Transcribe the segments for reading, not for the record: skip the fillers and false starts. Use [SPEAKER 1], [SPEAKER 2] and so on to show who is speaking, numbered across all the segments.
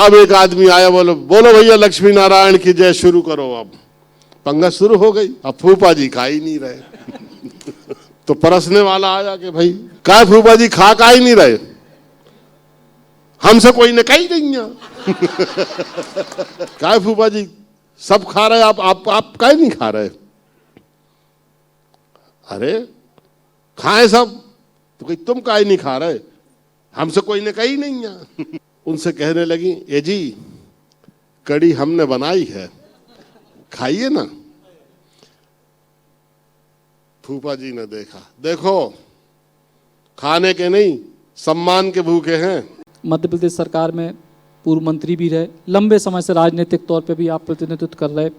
[SPEAKER 1] अब एक आदमी आया, बोलो बोलो भैया लक्ष्मी नारायण की जय, शुरू करो। अब पंगा शुरू हो गई। अब फूफा जी खा ही नहीं रहे तो परसने वाला आया कि भाई क्या फूफा जी खा ही नहीं रहे, हमसे कोई ने कही नहीं क्या फूफा जी सब खा रहे, आप क्या नहीं खा रहे? अरे खाए सब, तो कहीं तुम काय नहीं खा रहे, हमसे कोई ने कही नहीं है उनसे कहने लगी, ए जी कड़ी हमने बनाई है, खाइए ना। फूफा जी ने देखा, देखो खाने के नहीं सम्मान के भूखे हैं।
[SPEAKER 2] मध्य प्रदेश सरकार में पूर्व मंत्री भी रहे, लंबे समय से राजनीतिक तौर पे भी आप प्रतिनिधित्व कर रहे।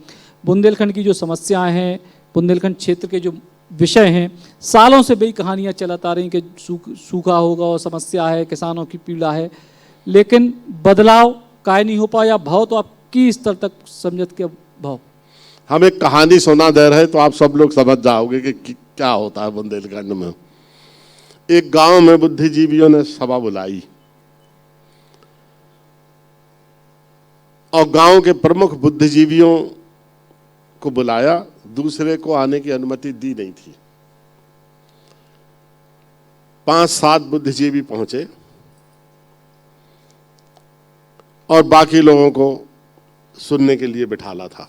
[SPEAKER 2] बुंदेलखंड की जो समस्याएं हैं, बुंदेलखंड क्षेत्र के जो विषय हैं, सालों से वही कहानियां चलत आ रही कि सूखा होगा और समस्या है, किसानों की पीड़ा है, लेकिन बदलाव काय नहीं हो पाया। भाव तो आप किस स्तर तक समझत के भाव?
[SPEAKER 1] हम एक कहानी सुना दे रहे तो आप सब लोग समझ जाओगे कि क्या होता है बुंदेलखंड में। एक गांव में बुद्धिजीवियों ने सभा बुलाई और गांव के प्रमुख बुद्धिजीवियों को बुलाया, दूसरे को आने की अनुमति दी नहीं थी। 5-7 बुद्धिजीवी पहुंचे और बाकी लोगों को सुनने के लिए बिठाला था।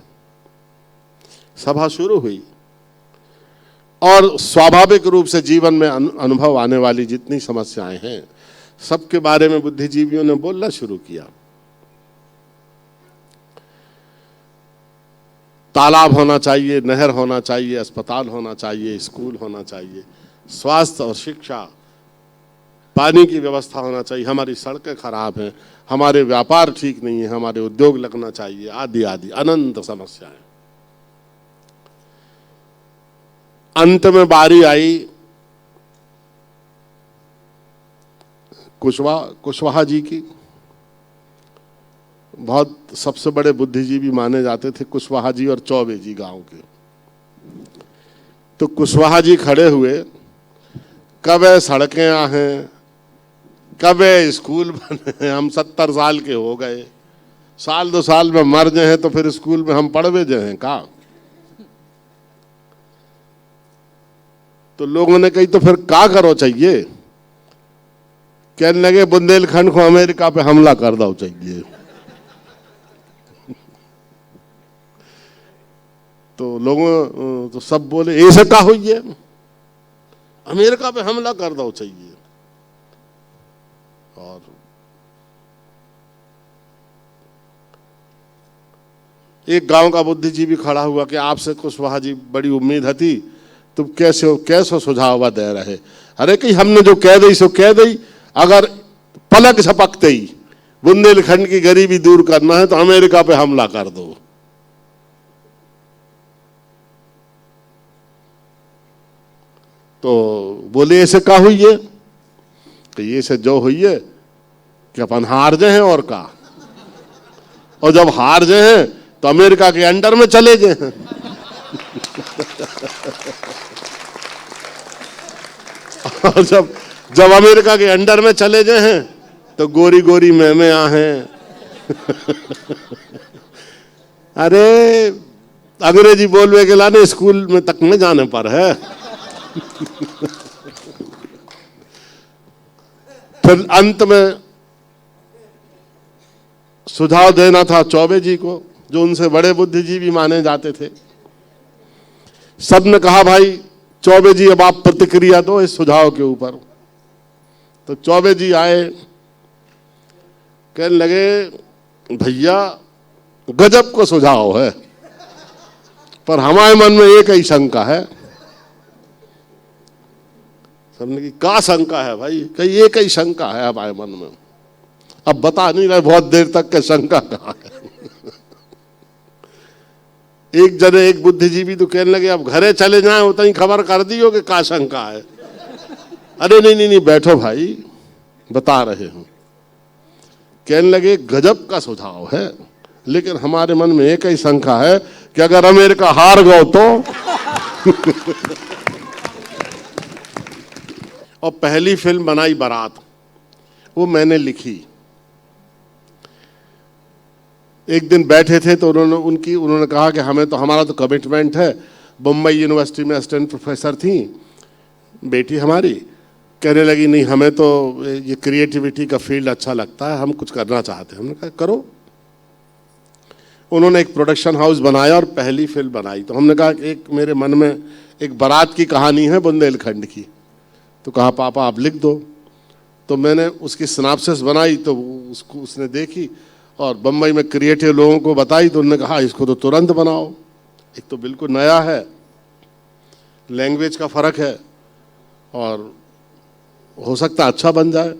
[SPEAKER 1] सभा शुरू हुई और स्वाभाविक रूप से जीवन में अनुभव आने वाली जितनी समस्याएं हैं सबके बारे में बुद्धिजीवियों ने बोलना शुरू किया। तालाब होना चाहिए, नहर होना चाहिए, अस्पताल होना चाहिए, स्कूल होना चाहिए, स्वास्थ्य और शिक्षा, पानी की व्यवस्था होना चाहिए, हमारी सड़कें खराब हैं, हमारे व्यापार ठीक नहीं है, हमारे उद्योग लगना चाहिए, आदि आदि अनंत समस्याएं। अंत में बारी आई कुशवाहा जी की। बहुत सबसे बड़े बुद्धिजीवी माने जाते थे कुशवाहा जी और चौबे जी गांव के। तो कुशवाहा जी खड़े हुए, कब सड़कें आ हैं, कब स्कूल बने, हम 70 साल के हो गए, साल 2 साल में मर गए हैं तो फिर स्कूल में हम पढ़वे जे हैं का? तो लोगों ने कही तो फिर क्या करो चाहिए? कहने लगे बुंदेलखंड को अमेरिका पे हमला कर दो चाहिए। तो लोगों तो सब बोले ऐसे क्या हुई है, अमेरिका पे हमला कर दो चाहिए। और एक गांव का बुद्धिजीवी खड़ा हुआ कि आपसे कुशवाहा जी बड़ी उम्मीद थी, तुम कैसे सुझाव दे रहे? अरे कि हमने जो कह दी सो कह दी, अगर पलक झपकते ही बुंदेलखंड की गरीबी दूर करना है तो अमेरिका पे हमला कर दो। तो बोले ऐसे क्या हुई है? कि ये से जो हुई है कि अपन हार जाए हैं और का, और जब हार जाए हैं तो अमेरिका के अंडर में चले गए हैं। और जब अमेरिका के अंडर में चले गए हैं तो गोरी गोरी मैमे आ हैं। अरे अंग्रेजी बोलने के लाने स्कूल में तक में जाने पर है। फिर अंत में सुझाव देना था चौबे जी को, जो उनसे बड़े बुद्धिजीवी माने जाते थे। सबने कहा भाई चौबे जी अब आप प्रतिक्रिया दो इस सुझाव के ऊपर। तो चौबे जी आए, कहने लगे भैया गजब को सुझाव है, पर हमारे मन में एक ही शंका है। सबने की क्या शंका है भाई? कहीं एक ही शंका है हमारे मन में, अब बता नहीं रहे बहुत देर तक के शंका कहाँ है। एक बुद्धिजीवी तो कहने लगे अब घरे चले जाएं उतना ही खबर कर दियो कि क्या शंका है। अरे नहीं बैठो भाई बता रहे हूं। कहने लगे गजब का सुझाव है, लेकिन हमारे मन में एक ही शंका है कि अगर अमेरिका हार गो तो। और पहली फिल्म बनाई बारात, वो मैंने लिखी। एक दिन बैठे थे तो उन्होंने कहा कि हमें तो हमारा तो कमिटमेंट है। बम्बई यूनिवर्सिटी में असिस्टेंट प्रोफेसर थी बेटी हमारी, कहने लगी नहीं हमें तो ये क्रिएटिविटी का फील्ड अच्छा लगता है, हम कुछ करना चाहते हैं। हमने कहा करो। उन्होंने एक प्रोडक्शन हाउस बनाया और पहली फिल्म बनाई। तो हमने कहा कि एक मेरे मन में एक बारात की कहानी है बुंदेलखंड की। तो कहा पापा आप लिख दो। तो मैंने उसकी सिनॉप्सिस बनाई तो उसको उसने देखी और बम्बई में क्रिएटिव लोगों को बताई तो उन्होंने कहा इसको तो तुरंत बनाओ, एक तो बिल्कुल नया है, लैंग्वेज का फ़र्क है और हो सकता है अच्छा बन जाए।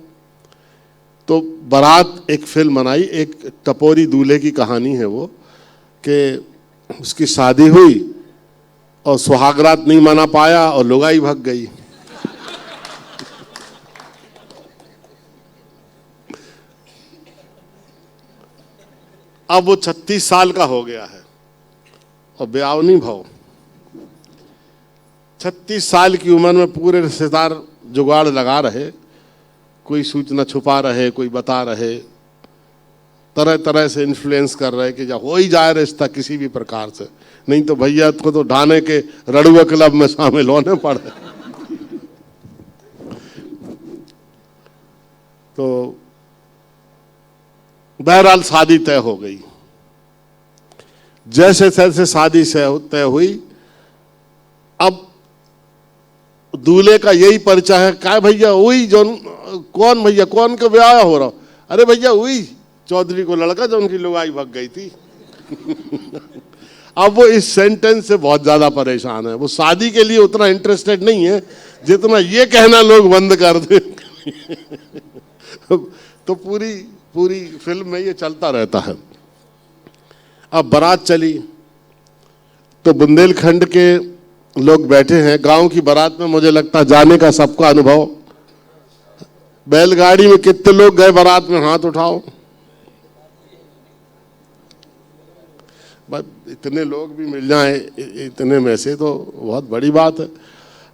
[SPEAKER 1] तो बारात एक फिल्म बनाई, एक टपोरी दूल्हे की कहानी है वो, कि उसकी शादी हुई और सुहागरात नहीं मना पाया और लुगाई भाग गई। अब वो 36 साल का हो गया है और ब्याह नहीं भाव। 36 साल की उम्र में पूरे रिश्तेदार जुगाड़ लगा रहे, कोई सूचना छुपा रहे, कोई बता रहे, तरह तरह से इन्फ्लुएंस कर रहे कि जब हो ही जाए रिश्ता किसी भी प्रकार से, नहीं तो भैया को तो ढाने के रड़ुआ क्लब में शामिल होने पड़े। तो बहरहाल शादी तय हो गई। जैसे तैसे शादी से तय हुई। अब दूल्हे का यही परिचय है, क्या भैया वही जो कौन भैया कौन के ब्याह हो रहा? अरे भैया वही चौधरी को लड़का जो उनकी लुगाई भाग गई थी। अब वो इस सेंटेंस से बहुत ज्यादा परेशान है। वो शादी के लिए उतना इंटरेस्टेड नहीं है जितना ये कहना लोग बंद कर दे। तो पूरी पूरी फिल्म में ये चलता रहता है। अब बारात चली तो बुंदेलखंड के लोग बैठे हैं। गांव की बारात में मुझे लगता है जाने का सबका अनुभव। बैलगाड़ी में कितने लोग गए बारात में, हाथ उठाओ। इतने लोग भी मिल जाएं इतने में से तो बहुत बड़ी बात है।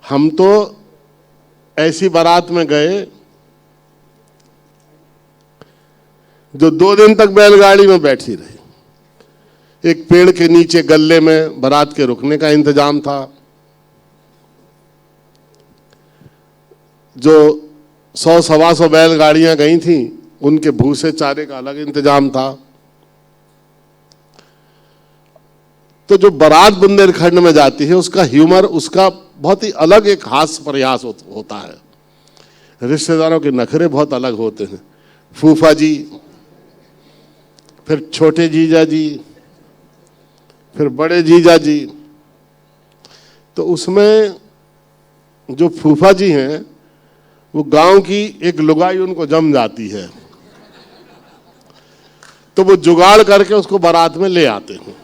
[SPEAKER 1] हम तो ऐसी बारात में गए जो 2 दिन तक बैलगाड़ी में बैठी रही। एक पेड़ के नीचे गल्ले में बारात के रुकने का इंतजाम था। जो 100-125 बैलगाड़ियां गई थी उनके भूसे चारे का अलग इंतजाम था। तो जो बारात बुंदेलखंड में जाती है उसका ह्यूमर, उसका बहुत ही अलग एक हास्य प्रयास होता है। रिश्तेदारों के नखरे बहुत अलग होते हैं। फूफा जी, फिर छोटे जीजा जी, फिर बड़े जीजा जी। तो उसमें जो फूफा जी हैं वो गांव की एक लुगाई उनको जम जाती है, तो वो जुगाड़ करके उसको बारात में ले आते हैं।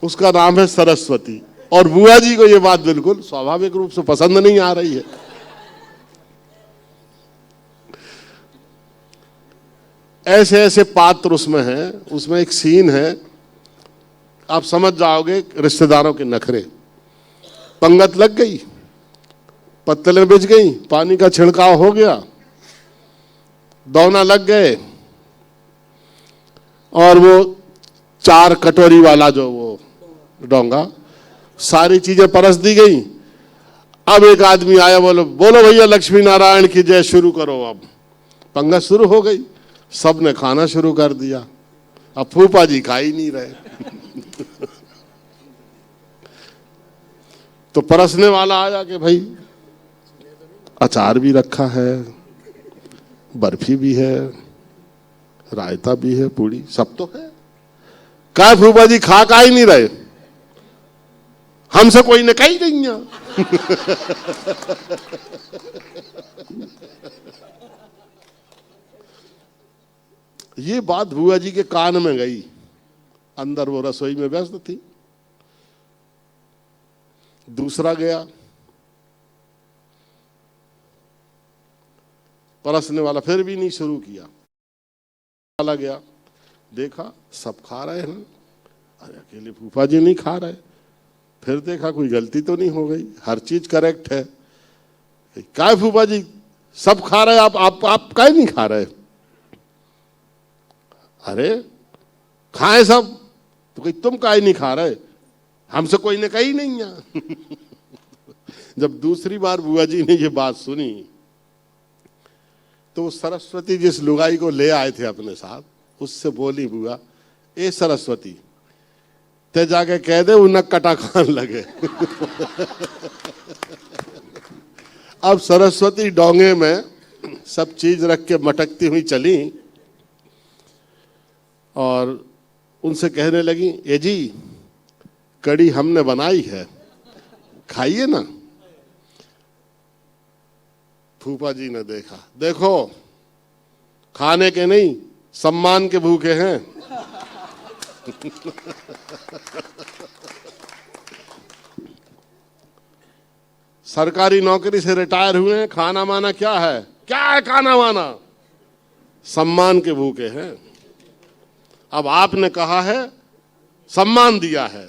[SPEAKER 1] उसका नाम है सरस्वती। और बुआ जी को ये बात बिल्कुल स्वाभाविक रूप से पसंद नहीं आ रही है। ऐसे ऐसे पात्र उसमें हैं। उसमें एक सीन है, आप समझ जाओगे रिश्तेदारों के नखरे। पंगत लग गई, पत्तलें बिछ गई, पानी का छिड़काव हो गया, दौना लग गए और वो 4 कटोरी वाला जो वो डोंगा, सारी चीजें परस दी गई। अब एक आदमी आया, बोलो बोलो भैया लक्ष्मी नारायण की जय, शुरू करो। अब पंगत शुरू हो गई, सब ने खाना शुरू कर दिया। अब फूफा जी खा ही नहीं रहे। तो परसने वाला आया कि भाई अचार भी रखा है, बर्फी भी है, रायता भी है, पूड़ी सब तो है। क्या फूफा जी खा ही नहीं रहे? हमसे कोई ने कही नहीं है। ये बात बुआ जी के कान में गई। अंदर वो रसोई में व्यस्त थी। दूसरा गया, परसने वाला फिर भी नहीं शुरू किया। वाला गया, देखा सब खा रहे हैं, अरे अकेले फूफा जी नहीं खा रहे। फिर देखा कोई गलती तो नहीं हो गई, हर चीज करेक्ट है। क्या फूफा जी सब खा रहे, आप काहे नहीं खा रहे? अरे खाए सब, तो कहीं तुम काहे नहीं खा रहे, हमसे कोई ने कही नहीं है। जब दूसरी बार बुआ जी ने ये बात सुनी तो सरस्वती जिस लुगाई को ले आए थे अपने साथ, उससे बोली, बुआ ए सरस्वती ते जाके कह दे उन्हें कटा खान लगे। अब सरस्वती डोंगे में सब चीज रख के मटकती हुई चली और उनसे कहने लगी, ए जी कड़ी हमने बनाई है, खाइए ना। फूफा जी ने देखा, देखो खाने के नहीं सम्मान के भूखे हैं। सरकारी नौकरी से रिटायर हुए हैं, खाना माना क्या है, क्या है खाना माना, सम्मान के भूखे हैं। अब आपने कहा है, सम्मान दिया है,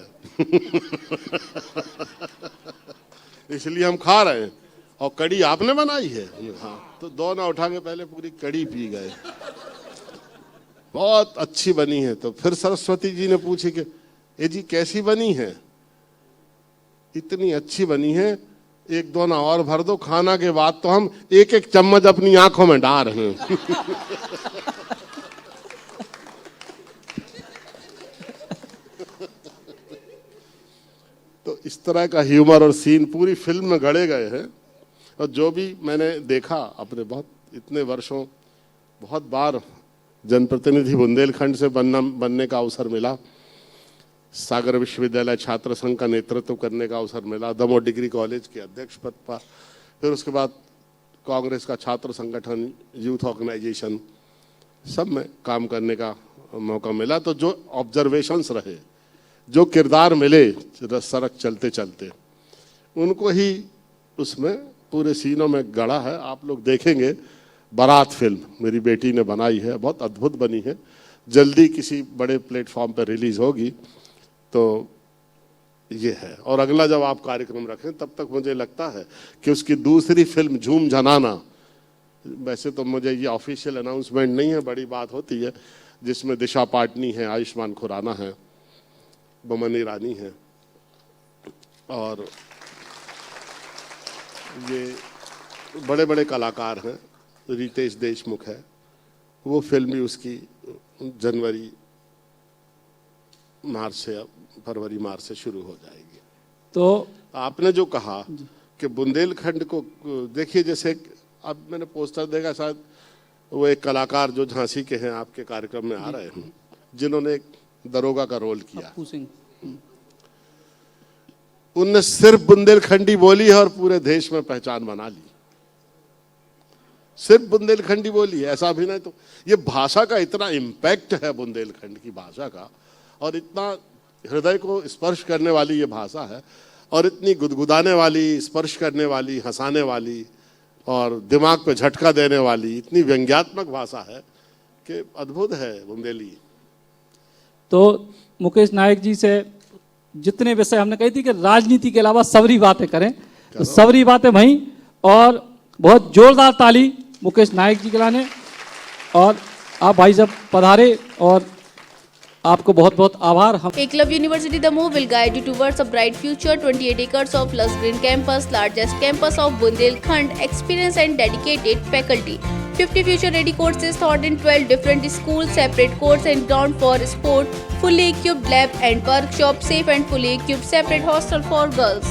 [SPEAKER 1] इसलिए हम खा रहे हैं, और कड़ी आपने बनाई है। हाँ, तो दो ना उठा के पहले पूरी कड़ी पी गए, बहुत अच्छी बनी है। तो फिर सरस्वती जी ने पूछी कि ए जी कैसी बनी है, इतनी अच्छी बनी है, एक दो ना और भर दो, खाना के बाद तो हम एक एक चम्मच अपनी आंखों में डाल रहे हैं। तो इस तरह का ह्यूमर और सीन पूरी फिल्म में गढ़े गए हैं। और जो भी मैंने देखा अपने बहुत इतने वर्षों, बहुत बार जनप्रतिनिधि बुंदेलखंड से बनने का अवसर मिला, सागर विश्वविद्यालय छात्र संघ का नेतृत्व करने का अवसर मिला, दमोह डिग्री कॉलेज के अध्यक्ष पद पर, फिर उसके बाद कांग्रेस का छात्र संगठन, यूथ ऑर्गेनाइजेशन, सब में काम करने का मौका मिला। तो जो ऑब्जर्वेशंस रहे, जो किरदार मिले सड़क चलते चलते, उनको ही उसमें पूरे सीनों में गढ़ा है। आप लोग देखेंगे, बारात फिल्म मेरी बेटी ने बनाई है, बहुत अद्भुत बनी है, जल्दी किसी बड़े प्लेटफॉर्म पर रिलीज होगी। तो ये है, और अगला जब आप कार्यक्रम रखें तब तक मुझे लगता है कि उसकी दूसरी फिल्म झूम जनाना, वैसे तो मुझे ये ऑफिशियल अनाउंसमेंट नहीं है, बड़ी बात होती है, जिसमें दिशा पाटनी है, आयुष्मान खुराना है, बमन ईरानी है, और ये बड़े बड़े कलाकार हैं, रितेश देशमुख है, वो फिल्म भी उसकी जनवरी मार्च से, फरवरी मार्च से शुरू हो जाएगी।
[SPEAKER 2] तो
[SPEAKER 1] आपने जो कहा कि बुंदेलखंड को देखिए, जैसे अब मैंने पोस्टर देखा, शायद वो एक कलाकार जो झांसी के हैं आपके कार्यक्रम में आ रहे हैं, जिन्होंने एक दरोगा का रोल किया, उनने सिर्फ बुंदेलखंडी बोली है और पूरे देश में पहचान बना ली। सिर्फ बुंदेलखंडी बोली है, ऐसा अभिनय। तो ये भाषा का इतना इम्पैक्ट है बुंदेलखंड की भाषा का, और इतना हृदय को स्पर्श करने वाली ये भाषा है, और इतनी गुदगुदाने वाली, स्पर्श करने वाली, हंसाने वाली, और दिमाग पे झटका देने वाली, इतनी व्यंग्यात्मक भाषा है कि अद्भुत है बुंदेली।
[SPEAKER 2] तो मुकेश नायक जी से जितने विषय हमने कही थी कि राजनीति के अलावा सबरी बातें करें, तो सबरी बातें वहीं, और बहुत जोरदार ताली मुकेश नायक जी के लाने। और आप भाई जब पधारे, और आपको बहुत बहुत आभार। हम
[SPEAKER 3] Eklavya university Damoh will guide you towards a bright future. 28 acres of lush green campus, largest campus of Bundelkhand, experienced and dedicated faculty. 50 future-ready courses taught in 12 different schools, separate course and ground for sport, fully equipped lab and workshop, safe and fully equipped separate hostel for girls.